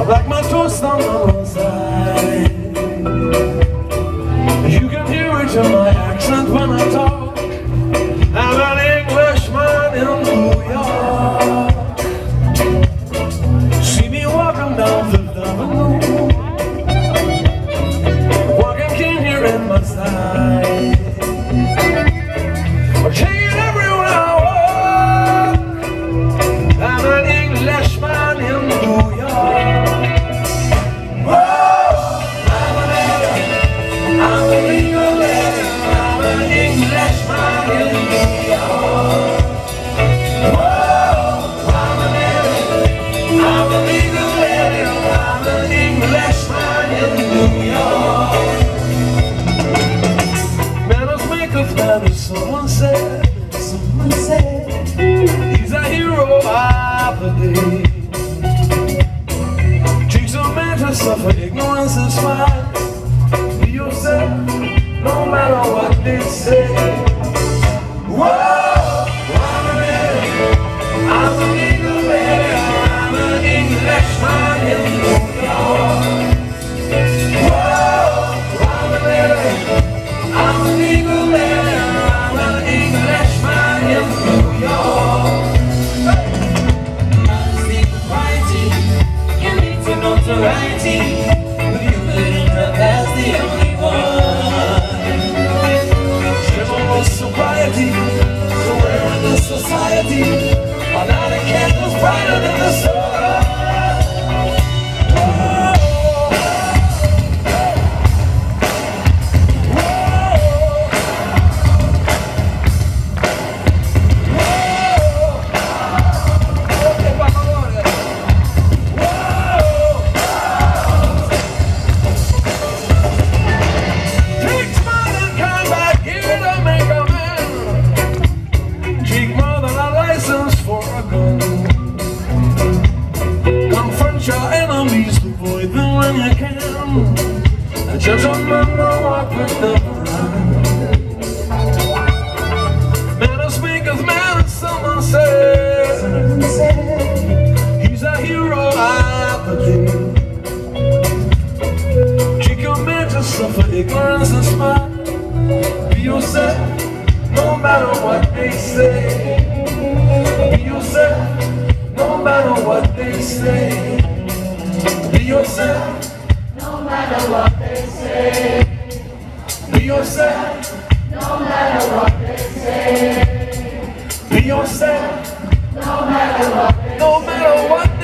like my toast on the roadside. You can hear it in my accent when I talk. I'm an Englishman in New York. See me walking down Fifth Avenue, walking king here in my side. King everywhere I walk. I'm an Englishman in New York. Whoa, I'm an Englishman in New York. Whoa, I'm an Englishman in New York. Manners maketh manners, someone said. He's a hero of the day. Teach a man to suffer, ignorance is fine. Be yourself, no matter what they say. Whoa, I'm an Englishman in New York. Whoa, I'm an Englishman in New York. You need to know notoriety, but you couldn't have that's the only one. General sobriety, so where in this society are not a candles brighter than the sun? Confront your enemies, avoid them when you can. A gentleman will walk with them around. Manners maketh man, someone says. He's a hero, I believe. Teach a man to suffer ignorance and smile. Be yourself, no matter what they say. Be yourself, no matter what they say. Be yourself, No matter what they say, be yourself, no matter what they say, be yourself, no matter what they say. no matter what